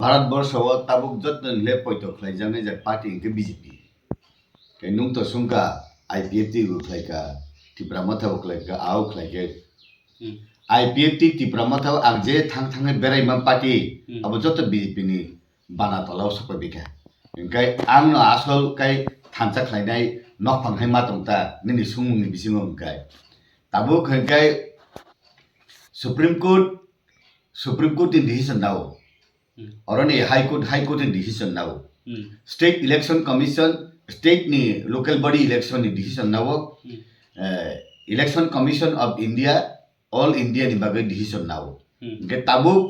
ভারতবর্ষ তাবুক যত্ন লে পয়তো খাইজানে যে পার্টি ইনকে বিজেপি কে নুং তো সুংকা আইপিএফটি খাইকা ত্রিপুরা মাথাও খাইকা আও খাইকে আইপিএফটি ত্রিপুরা মাথাও আং যে থাङै बेरायमा पार्टी अब जत बिजेपि नि बाना तलाव सफैबिखा इनकाय आंनो आसल काय थांचा खाइनाय नखफांहाय मातंता निनि सुमुंनि बिसिङाव इनकाय ताबो खैकाय Supreme Court in decision now or any high court in decision now state election commission state ni local body election in decision now election commission of India all India ni bagai decision now ke tabuk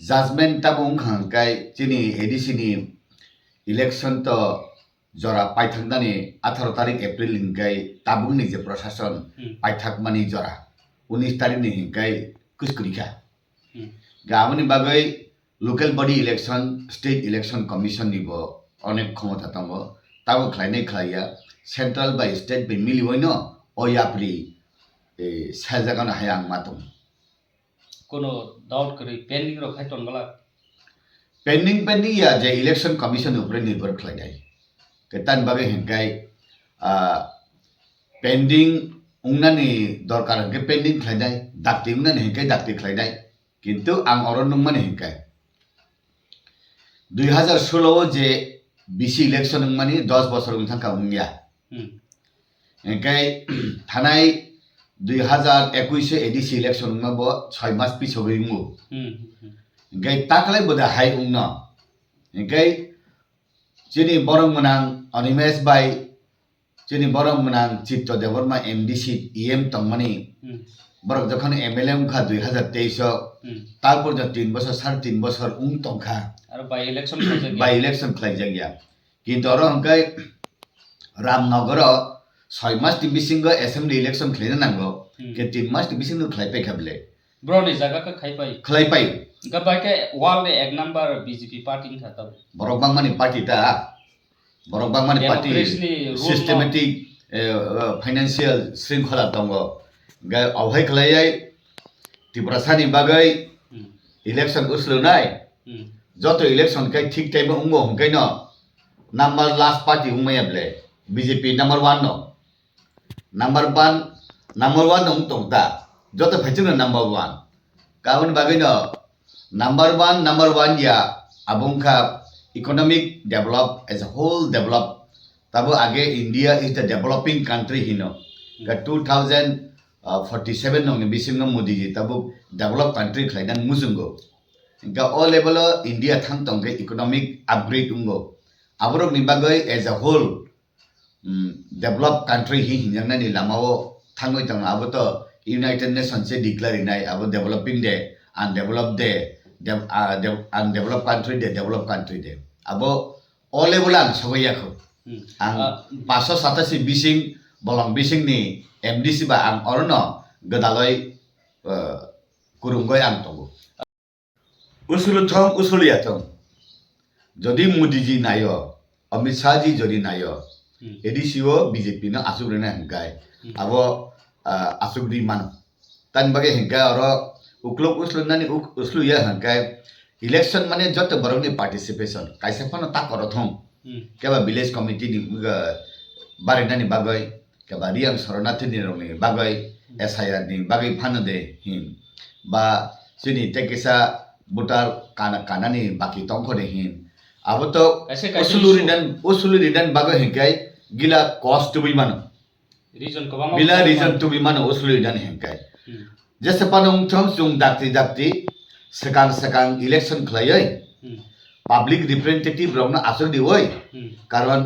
judgment tabung khangkai chini ADC ni election to jora paithangda ni 18 tarik April hinkai tabung ni je prashasan paithak mani jora 19 tarik ni hinkai kuskurika gamani bagai local body election state election commission nibo onek khomota tango tabo khlainai khlaiya central by state by mili hoino oyapri sajagana hayang matum কোনো doubt করি pending रो খাইতন গলা pending ya je election commission upre nirbhar khlainai ketan bagai hengkai pending ungnani dorkar ke pending khlainai dakti ungnani hengkai dakti khlainai কিন্তু আং অরণ্য মানে হিংকায় 2016 যে BC election মানে 10 বছর থাকা উঙ্গিয়া হিংকায় থানাই 2021 এডিসি ইলেকশন মাব 6 মাস পিছ হইমু হিংকায় তাকলাই বদা হাই উংন হিংকায় যিনি বরং মনাং অনিমেশ বাই যিনি বরং মনাং চিত্ত দেবর্মা এমডিসি ইএম তংমানি বরং যখন এমএলএ উংখা 2023 তারপর যে 3 বছর 3.5 বছর উং তংখা আর বাই ইলেকশন খাইজাগিয়া কিন্তু আর হংকাই রামনগর 6 মাস টিবিসিং অ্যাসেম্বলি ইলেকশন খাইনা নাঙ্গো কে 3 মাস টিবিসিং খাইপাই খাবলে ব্রনি জায়গা কা খাইপাই গাবাইকে ওয়াল এক নাম্বার বিজেপি পার্টি খাতা বরকবাংমানি পার্টি সিস্টেমেটিক ফাইনান্সিয়াল শৃঙ্খলা দঙ্গ গায় অভয় খাইয়াই ত্রিপুরাসানি বাগৈ ইলেকশন উসলুনাই যত ইলেকশন কাই ঠিক টাইম উঙ্গো হংকাই ন নাম্বার লাস্ট পার্টি উমায়াবলে বিজেপি নাম্বার 1 নাম্বার 1 উং তংতা যত ফাইচিং নাম্বার 1 কাবন বাগৈ ন number 1 ya abungka economic develop as a whole develop tabo age India is the developing country hino ka 2047 nong bising no modi ji tabo develop country khlaidan muzungo ga all level India thang tong ge economic upgrade ungo aborok ni bagai as a whole develop country hi hinjangna ni lamao thangoi tang aboto United Nations se declare nai abo developing de undeveloped de undeveloped country de developed country de abo all level ang soya ko ang 587 bising bolong bising ni MDC ba ang orno gadaloi kurunggoi ang tongo usuluya thong jodi Modi ji nayo Amit Shah ji jodi nayo ADC o BJP no asugrena hengkai abo asugri man tan bage hengkai oro uklok uslunani usluya hengkai election mane jot borongni participation kaisa phano ta koro thong keba village committee ni barinani bagai keba riang soronathi ni rongni bagai SIR ni bagai phano de hin ba sini tekisa butar kana ni baki tongko de hin abo to usulurin bagai hengkai gila cost to be mano reason to be mano usulurin hengkai jese panong thong sung dakti sekang election khlaiai public representative rongna asur di oi karon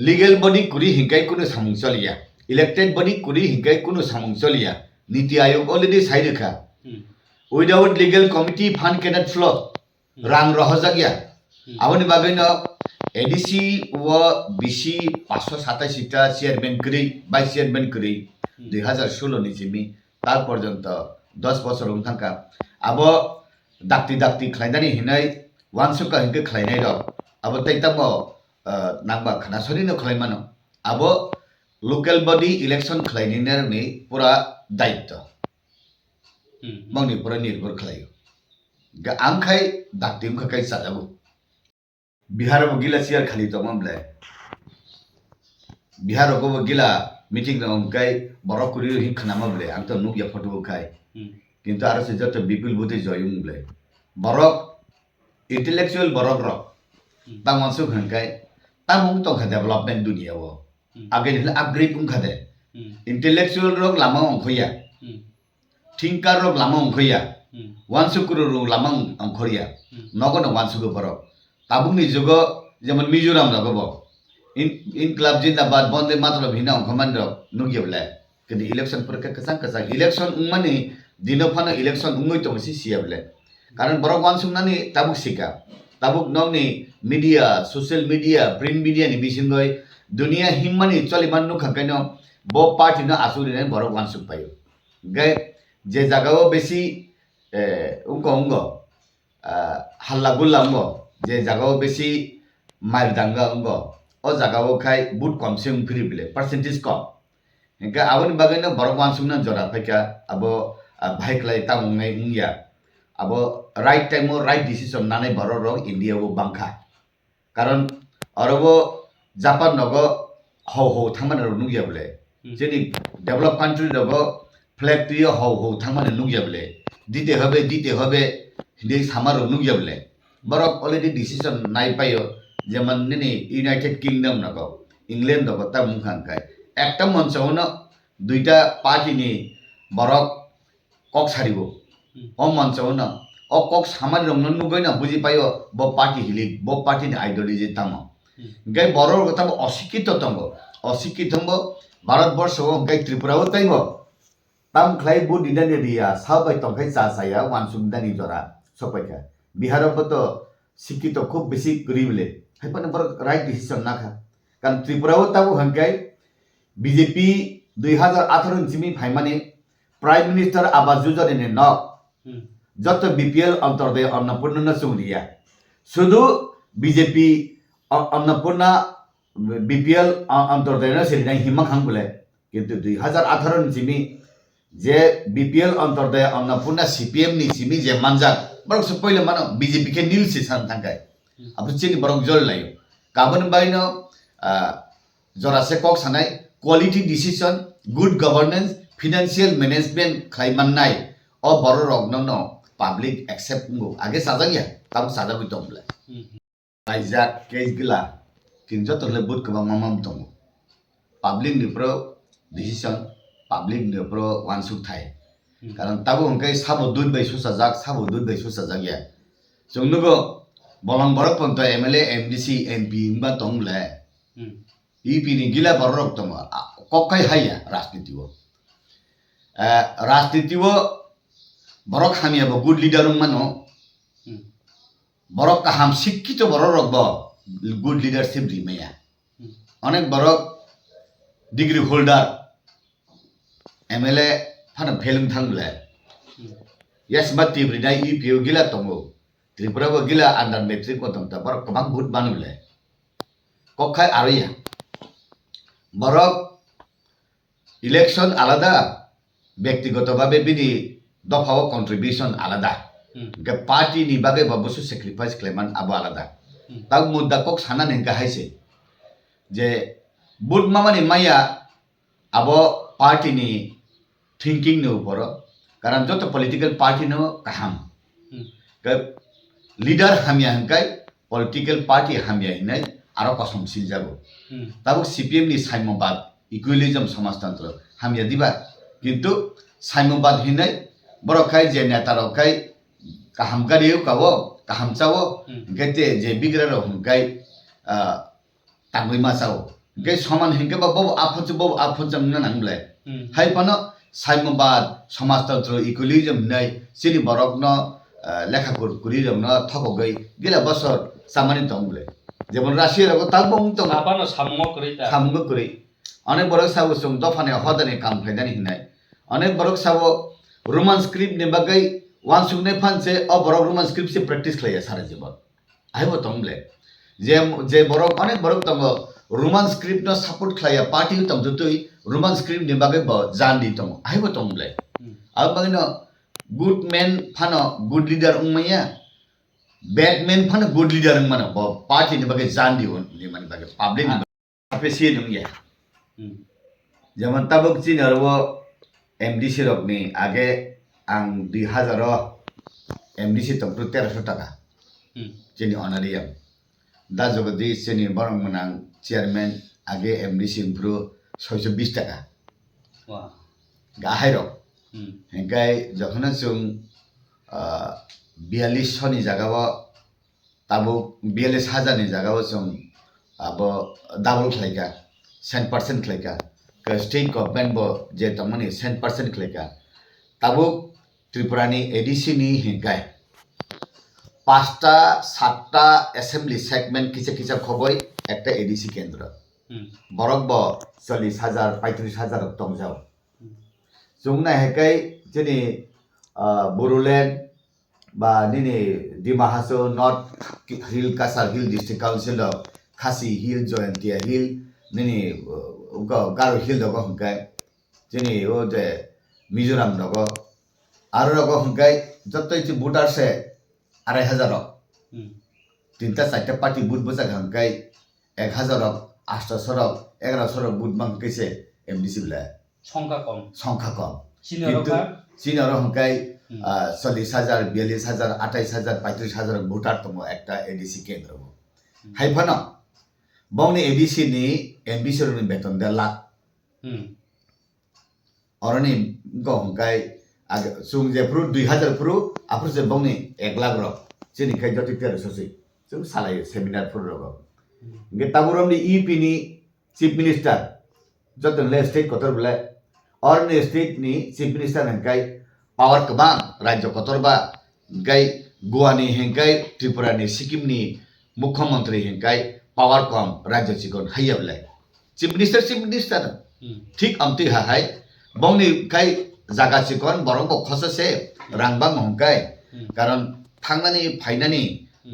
legal body kuri hingkai kuno samung choliya elected body kuri hingkai kuno samung choliya niti ayog already side kha without legal committee fund cannot flow rang rohjagya aboni bagai no ADC o BC 527 টা chairman করি vice chairman করি 2016 নি Jimmy তার পর্যন্ত 10 বছর থাকা abo dakti khlaidani hinai wansuka hinge khlainai ro abo taitamo nangba khana sori no khlaimano abo local body election khlaininer ni pura daitto mangni pura nirbhor khlaio angkai daktim ka kai sajabu bihar bo gila siar khali to mamble bihar ko bo gila meeting na kai borok kuri hin khana mamble ang to nuk ya photo kai কিন্তু আর সে যত বিপুল বুদ্ধি জয়ুং লে borok intellectual borok rok tang masuk hangkai tamung tong ka development dunia wo age ni upgrade ung khade intellectual rok lama ong khoya thinker rok lama ong khoya wansukuru rok lama ong khoya nogono wansugo borok tabung ni jugo যেমন মিজোরাম রাখবো ইনকলাব জিন্দাবাদ বন্দে মাতরম হিনা ong khaman rok nugyebla কিন্তু election পরকে kasang kasang election উংমানি দিনো ফানো ইলেকশন উংই তো সি সিয়াবলে কারণ বড় ওয়ানসুমনানি তাবুক সিকা তাবুক নংনি media social media print media ni bisingoi dunia himmani choliman nu khakaino bo party no asuri ne boro wansuk payo gai je jagao besi ungo halla gulamgo je jagao besi maildanga ungo o jagao khai but komsing fribile percentage kom enka abon bagaino boro wansukna jora phaika abo bike lai tamungai ungya abo right time o right decision nanai boro rok india bo bangkha karon orobo japan nogo ho thangman ro nugya bole jeni develop country nogo flag tuyo ho thangman nugya bole dite hobe hinde samar ro nugya bole borok already decision nai payo যেমন ni united kingdom nogo england nogo ta mungkhan kai ekta monchono duita party ni borok kok saribo o monchono o kok samari rong nugoi na buji payo bo party hilik bo party ni ideology tamo gai boror কথা অশিক্ষিত তঙ্গ অশিক্ষিতঙ্গ Bharatvarsha gai Tripura ও তাইব তাম খাই বু দিনানি রিয়া সাবাই তংখাই চাসায়া ওয়ানসুমদানি জরা সপাইকা বিহারবত শিক্ষিত খুব বেশি গরিবলে হাইপানে বড় রাইট ডিসিশন নাখা কারণ ত্রিপুরাও তাবো হাঙ্কাই BJP 2018 Simi ফাইমানে prime minister Awas Yojana knock যত বিপিএল অন্তর্দয় অন্নপূর্ণা সুরিয়া শুধু বিজেপি अन्नपूर्णा बीपीएल अंतर्दय सिरिनाय हिमा खांबले किंतु 2018 सिमी जे बीपीएल अंतर्दय अन्नपूर्णा सीपीएम नि सिमी जे मानजाक बरक से पहिले मानो बीजेपी के नील से सान थांगाय अब चिनि बरक जल लायो गाबन बाइनो जरा से कक सानाय quality decision good governance financial management खाइमाननाय अ बर रक न पब्लिक एक्सेप्ट ngो आगे साजागिया तब साजा बितमले Isaac case gila kinjo to lebut ke bang mamam tong public ni pro decision public ni pro wansuk thai karon tabu hongkai sabo dud bai su sajak sabo dud bai su sajak ya jongnugo bolong borok pon to MLA MDC MP ba tong le EP ni gila borok tong kokai haya rajniti wo borok hamia bo good leader mano borok kaham শিক্ষিত borok rok bo good leadership rimaya onek borok degree holder MLA phana phelung thangle yes mati bridai EPO gila tongo tripura bo gila under metric ko tongta borok kabang good banule kokai aria borok election alada ব্যক্তিগতভাবে বিনি দফাও contribution আলাদা के party नि बागे बाबसु sacrifice क्लेमान अब आलादा तब मुद्दा कोक साना ने हाइसे जे बुट मामानि माया अब पार्टी नि थिंकिंग ने ऊपर कारण जो तो पॉलिटिकल पार्टी नो कहम के लीडर हामिया हंकाय पॉलिटिकल पार्टी हामिया हिनै आरो कसम सिल जागो तब सीपीएम नि साइमबाद इक्विलिजम समाजतंत्र हामिया दिबा किंतु साइमबाद हिनै बरखाय जे नेता रखाय kaham kadiu kawo kaham cawo gete je bigra ro gai tangui ma cawo gai saman hingke ba bob afot jam na nangle hai pano saimabad samajtantro equilibrium nai sini borok no lekha kurijam no thoko gai gila bosor samani tongle jemon russia ro talbong tong apano sammo kuri onek borok sabo sum dofane hodane kam phaidani hinai onek borok sabo roman script ne bagai wan sungne fanse o borok roman script se practice khaya sara jibon aibo tomble je borok onek borok tongo roman script no support khaya party tong jutui roman script ni bage bo jandi tong aibo tomble ab bagino good man phano good leader ungmaya bad man phano good leader ungmana bo party ni bagai jandi ni man bagai public ni appreciate ungya যেমন tabuk চিনারো MDC রকনি আগে আং 2000 MDC তংপ্রু 1300 টাকা চিনি honorarium দা জগদি চিনি বরং মনাং chairman আগে MDC ইমপ্রু 620 টাকা গাহাই rock হেঙ্কাই যখন जों 4200 नि জায়গাও তাবু 42000 नि জায়গাও जों আবো ডাবল খাইকা 100% খাইকা स्टेट गवर्नमेंट बो जे तमनि 100% खलेका ताबो त्रिपुरानि एडीसी नि हिंगाय 5टा 7टा असेंबली सेगमेंट किसे किसे खबय एकटा एडीसी केंद्र बरक बो 40000 35000 तंगजाव जोंना हेकाय जेनि बोरोलेंड बा निनि डिमा हासो नॉर्थ हिल कासार हिल डिस्ट्रिक्ट काउंसिल खासी हिल जयंतिया हिल निनि गारो हिल दगो हंकाय जेनि ओ जे मिजोराम दगो आरो दगो हंकाय जतै जे बुटार से 2500 तीनटा चारटा पार्टी बुट बजा हंकाय 1000 800 1100 बुट मां कैसे एमडीसी बला संख्या कम चिनारो हंकाय 40000 42000 28000 35000 बुटार तमो एकटा एडीसी केंद्र हाइफानो बावनि एडीसी नि एमडीसी नि बेतन 1.5 लाख अरनि गंगाय आगे सुं जे प्रू 2000 प्रू आफर जे बावनि 1 लाख रो जेनि खाय जति तेर ससि जों सालाय सेमिनार प्रू रो गे ताबुरमनि ईपी नि चीफ मिनिस्टर जतन ले स्टेट कतर बले अरनि स्टेट नि चीफ मिनिस्टर हंकाय पावर कबा राज्य कतरबा गाय गोवानि हंकाय त्रिपुरानि सिक्किमनि मुख्यमंत्री हंकाय पावर कम राज्य चिकन हाइयाबले चीफ मिनिस्टर ठीक अमति हाय बंगनि काय जागा चिकन बरंग खससे रांबा हंकाय कारण थांनानि फाइनानि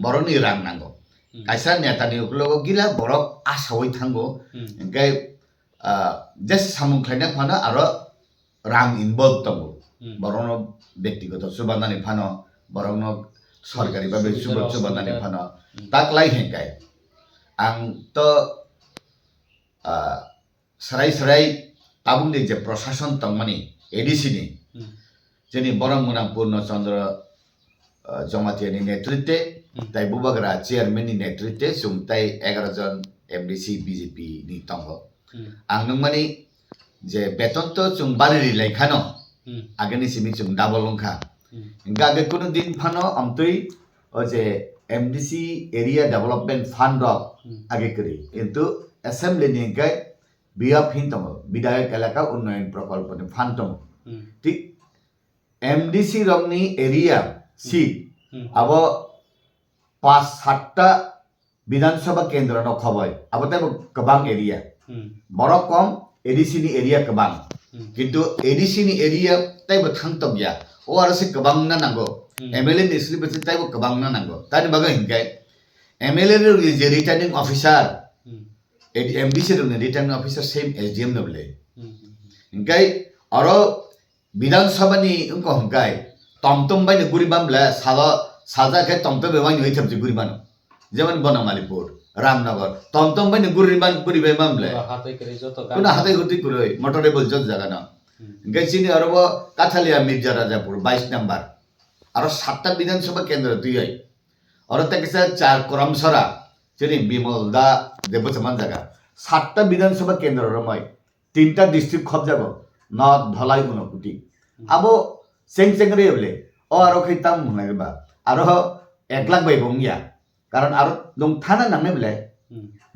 बरंनि रां नांगौ कायसा नेतानि उखलोग गिला बरक आसावै थांगो गाय जस सामुखलायना फानो आरो रां इनभल्व तंगो बरंनो व्यक्तिगत सुबानानि फानो बरंनो सरकारि बा सुबानानि फानो ताकलाय हेंकाय आं तो सराय ताबुंनि जे प्रशासन तंगमानि एडीसी नि जेनि बरं मुनां पूर्णचंद्र जमातियानि नेतृत्वे ताइ बुबाग्रा चेयरमैन नि नेतृत्वे जों ताइ 11 जन एमडीसी बीजेपी नि तंगो आं नंमानि जे बेतन तो जों बारि लायखानो आगेनि सिमि जों डाबल लंखा गागे कुनु दिन फानो अमतै ओ जे एमडीसी एरिया डेवलपमेंट फंड आगे करी किंतु असेंबली नि गाय बिया फिन तम विधायक एलाका उन्नयन प्रकल्प नि फंड तम ठीक एमडीसी रंगनि एरिया सीट अब 5-7टा विधानसभा केंद्र न खबाय अब तब कबांग एरिया बरक कम एडीसी नि एरिया कबांग किंतु एडीसी नि एरिया तब थांतबिया ओ आरो से कबांग ना नांगो एमएलए निस्ली बसे ताइबो कबांग ना नांगो तानि बागै हिंगाय एमएलए रे जे रिटर्निंग ऑफिसर एमडीसी रे रिटर्निंग ऑफिसर सेम एसडीएम नबले हिंगाय आरो विधानसभा नि उनको हिंगाय तमतम बाय गुरिबामला साजा के तमतम बेवाय नि थबजे गुरिबानो जेमन बनमालीपुर रामनगर तमतम बाय गुरिबान गुरिबाय मामले कुना हाते गुति कुरै मोटरेबल जज जागा न हिंगाय सिनि आरो काथालिया मिर्जा राजापुर 22 नंबर आरो 7टा विधानसभा केंद्र दुई और तकसा 4 करमसरा जेनि बिमल दा देबसमान जागा 7टा विधानसभा केंद्र रमाय 3टा डिस्ट्रिक्ट खब जागो नॉर्थ धलाई उनकुटी आबो सेंग सेंगरेबले ओ आरो खैताम मुनागबा आरो 1 लाख बाय बंगिया कारण आरो नं थाना नांनेबले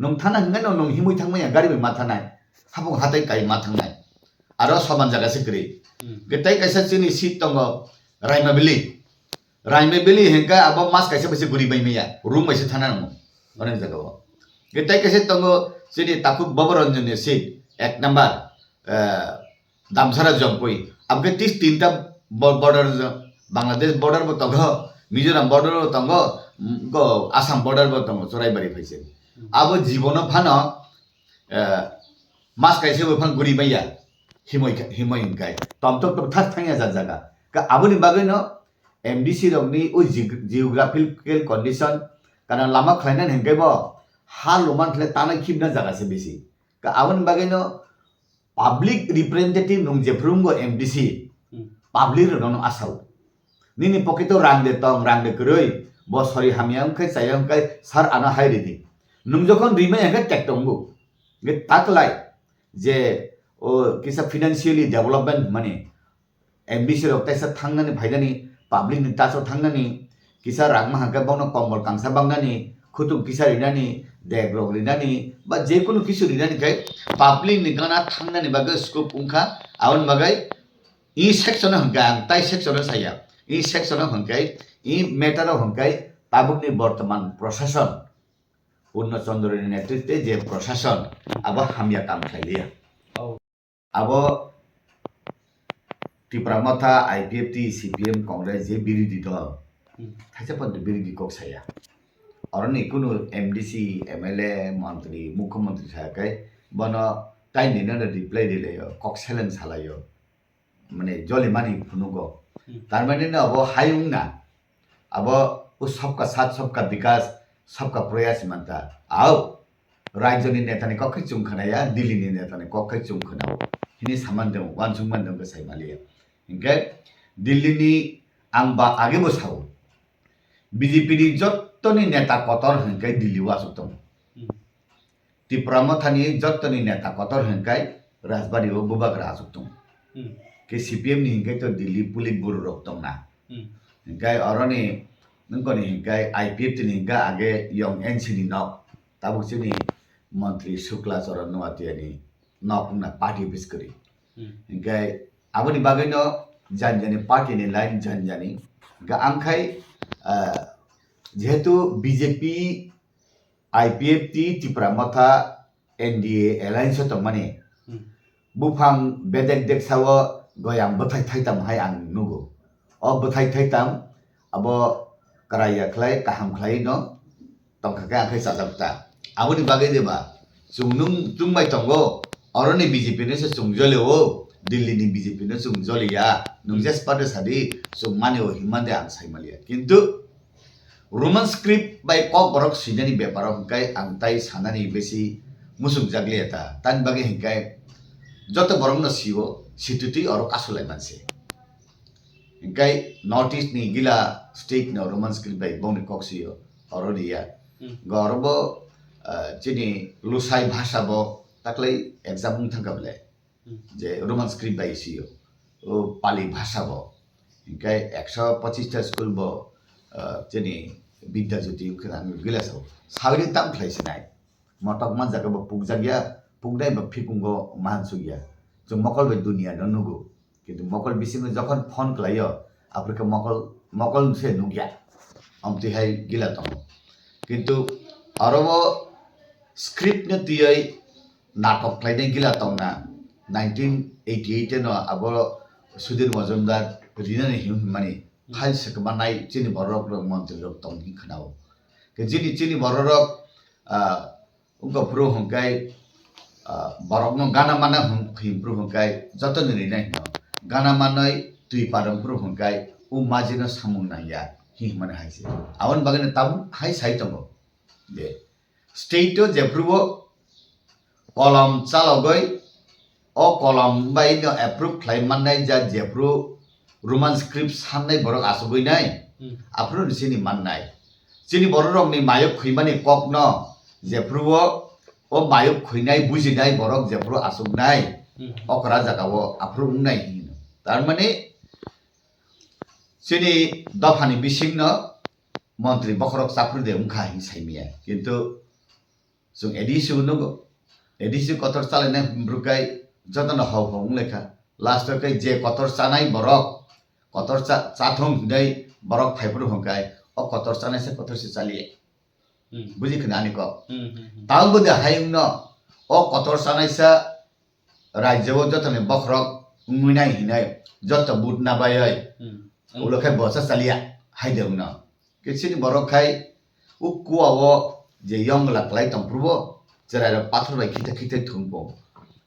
नं थाना हंगन नं हिमुय थांमया गारि बे माथानाय हाबो हातै काय माथांनाय आरो समान जागा सेक्रे गताय कैसा चिनि सीट तंगो राइमेबेली हेंका अब मास कैसे बसे गुरी बैमेया रूम कैसे थाना नमो अनेक जगह गताय कैसे तंगो चिनि ताकु बबरंजन ने सीट 1 नंबर दामसारा जंपई अब के 3टा बॉर्डर बांग्लादेश बॉर्डर बो तंगो मिजोराम बॉर्डर बो तंगो गो आसाम बॉर्डर बो तंगो चराइबारि फैसे अब जीवन फानो मास कैसे बफान गुरी बैया हिमय हिंगाय तम थास थांया जागा aboni bagay no MDC rokni o geographical condition kana lama khlainan hengkai bo ha loman khle tanai khibna jaga se besi ka aboni bagay no public representative nung jeprungo MDC public rono asau nini pokito rang de keroi bo sorry hamiam khai sayam kai sar ana hairi di nung jokhon rima hengkai tektongu ge taklai je o kisa financially development money MDC rok taisa thangnani phaidani public ni taso thangnani kisa rangma hangkai bono kombol kangsa bangnani khutum kisa rinani degrog rinani ba je kono kisu rinani kai public ni gana thangnani bagai scope ungkha aun bagai e section hangkai ang tai section saya e section hangkai e matter hangkai tabukni বর্তমান প্রশাসন পূর্ণচন্দ্রের নেতৃত্বে যে প্রশাসন আবার হামিয়া কাম খাইলিয়া আবার টিপ্রামাথা IPFT CPM Congress যে বিরোধী দল থাইছে পদ বিরোধী কক সায়া অরনি কোনো MDC MLA মন্ত্রী মুখ্যমন্ত্রী থাকাই বন তাই নিনা রিপ্লাই দিলে কক সেলেন সালাयो মানে জলিমানি ফুনুগো তার মানে না अब हायुं ना अब वो सबका साथ सबका विकास सबका प्रयास मानता आओ राज्य नि नेता ने कखै चुंखनाया दिल्ली नि नेता ने कखै चुंखनाओ हिनि सामान दं वान सुंमान दं गसाइ मालिया इनके दिल्ली नि आंबा आगे बसाओ बीजेपी नि जत्तनि नेता कतर हंकै दिल्ली वासुतम तिप्रामथानि जत्तनि नेता कतर हंकै राजबारी हो बुबाग्रा आसुतम के CPM नि हंकै तो दिल्ली पुलिस बुरो रक्तम ना hingkai oroni nungkoni hingkai IPFT ni hingkai age yong NC ni nok tabuk sini Menteri Shukla Charan Noatia ni nok na party biskori hingkai aboni bagai no janjani party ni line janjani ga angkai jehetu BJP IPFT Tipramatha NDA alliance to mane bufang bedek dek sawo goyang bathai thaitam hai ang nugo o bathai thaitam abo karaya khlai kaham khlai no tongkhaka khai sajabta aboni bagai deba chungbai tongo oroni BJP ne se chungjole o Delhi ni BJP ne chungjole ya nungjes pade sadi chungmane o himande ang saimalia kintu Roman script by kok borok sinani beparo hingkai ang tai sanani besi musuk jagli eta tan bagai hingkai joto borok no siwo situti oro kasulai manse hingkai notice ni gila state no Roman script by boni koksio oro dia gorbo chini lusai bhasha bo taklai exam thangable je Roman script by sio o Pali bhasha bo hingkai 125 ta school bo chini Bidya Jyoti ukhrang gila so sabri tam khlaisinai motok man jaga bo pugjagya pugdai ba phipungo mansugya जो मकल बे दुनिया न नुगो किंतु मकल बिसिम जखन phone क्लायो Africa मकल से नुगिया अमति हाय गिला तम किंतु अरब स्क्रिप्ट न तियै नाटक क्लाइदे गिला तम ना 1988 न अब सुधीर मजुमदार रिना ने हिम माने फाइल सकमा नाय चिनि बरक मन्त्री रक तम नि खनाओ के चिनि बरक उनको pro हंकाय borok no gana mana himpru hongkai joto ni nai no gana manai tui parampru hongkai u majina samung na ya hi mana haise awon bagane tam hai sai tongo de state to jeprubo kolom chalogoi o kolom bai no approve khlai mannai ja jepru Roman script samnai borok asugoi nai apru sini mannai chini borok ni mayok khimani kok no jeprubo o mayuk khuinai bujinai borok jepro asugnai okra jagao apru ungnai tar mane sini dafani bising no mantri bokrok sapru de ungkha hi saimia kintu sung edisu no edisu kotor salene brukai jotana haw lekha last kai je kotor sanai borok kotor chathong dai borok phaipru hongkai o kotor sanai se kotor se chalie buji khnani ko taw bode hayung no o kotor sanaisa rajyo jotone bokrok unginai hinai joto bud na bayai ulo khai bosa chalia haideu no kisini borok khai ukkuawo je yong laklai tamprubo jerai pathor bai khita thungbo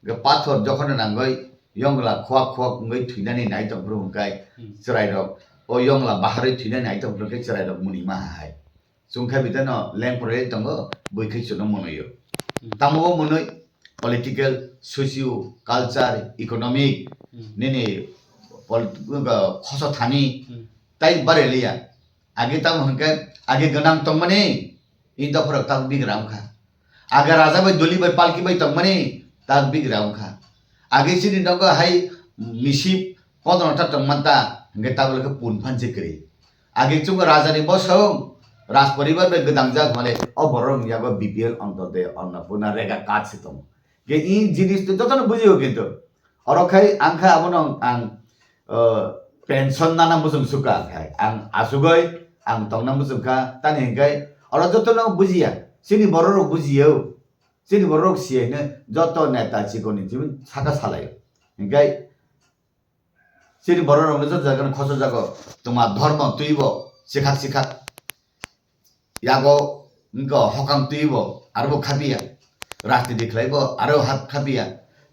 ge pathor jokhon nangoi yongla khwak khwak ngai thuinani nai tong bro kai chrai rok o yongla bahari thuinani nai tong bro kai chrai rok muni ma hai sungkha bitano leng pore tongo boikhai chono monoyo tamo monoi political socio culture economic nene khoso thani tai barelia age tam hangka age ganam tong mane inda phorak tak bigram kha age raja bai doli bai palki bai tong mane tak bigram kha age sini dong hai misip 15 ta tong manta nge tabel ke pun phan chekri age chung raja ni bosong রাজ পরিবার বে গদাংজা মানে অবরং ইয়াগো BPL অন্তদে Annapurna রেগা কাজ সিতম গে ই জিনিস তো যতন বুঝিও কিন্তু অরখাই আংখা আবন আং pension নানা মুসুম সুকা খাই আং আসুগই আং তংনা মুসুমখা তানি হেঙ্গাই অর যতন বুঝিয়া সিনি বড়র বুঝিও সিনি বড়র সিয়েনে যত নেতা চিকনি জিবন সাকা সালায় হেঙ্গাই সিনি বড়র যত জায়গা খস জাগো তোমার ধর্ম তুইব শিখাক শিখাক yago ngo hokam tuibo arbo khabia rajniti khlaibo aro hat khabia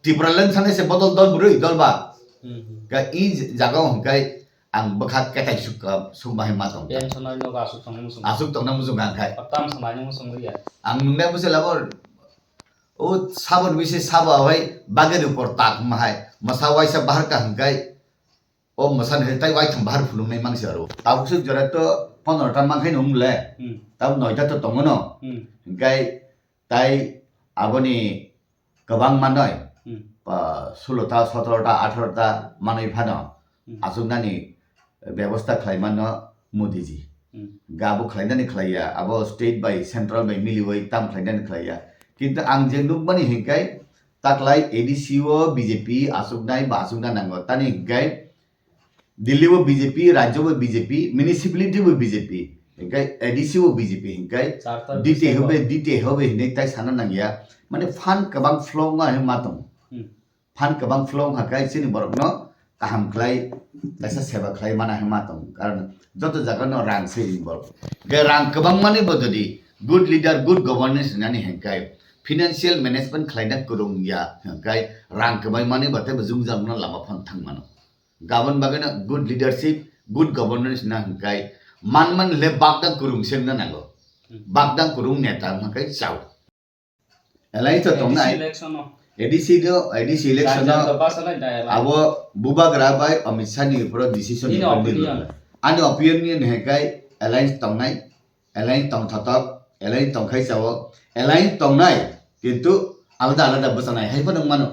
tipralan sane se bodol dol burui dolba ka i jaga hongkai ang bakhat katai sukka sumbai matong pension no ga asuk tong na musung gang khai tam samai no song ya ang nungna buse labor o sabon bise saba hai bager upor tak mahai masawai sa bahar ka hongkai o masan hetai wai thang bahar phulung nai mangsi aro tabusuk jara to 15 ta mangkai nomle tau 9 ta to tongono gai tai aboni kabang manoi 16 ta 17 ta 18 ta manoi phano asuknani ব্যবস্থা খাইমানো মোদিজি গাবো খাইনানি খাইয়া আবো state by central by মিলিওই তাম খাইনানি খাইয়া কিন্তু আং যে নুকমানি হিংকাই তাকলাই এডিসিও BJP আসুকনাই বা আসুকনা নাঙ্গো তানি হিংকাই দিল্লিও BJP রাজ্যও BJP মিউনিসিপ্যালিটিও BJP হিংকাই এডিসিও BJP হিংকাই দিতে হবে হিনে তাই সানা নাঙ্গিয়া মানে fun কবাং ফ্লংা hey মাতম fun কবাং ফ্লং হাকাই Sini বরকনো kaham klai dasa seba klai mana hematom karon joto jaga no rang se involve ge rang kabang mane bododi good leader good governance nani hengkai financial management khlaina kurung ya hengkai rang kabai mane bate bujung jam na lama phon thang mano gabon bagana good leadership good governance na hengkai man le bagdang kurung sem na nago bagdang kurung neta hengkai chau elai to tong nai ADC election abo buba grabai Amit Shah ni pro decision ni ani opinion he kai alliance tong thatak alliance tong khai chawo alliance tong nai kintu alada basana hai pa nang mano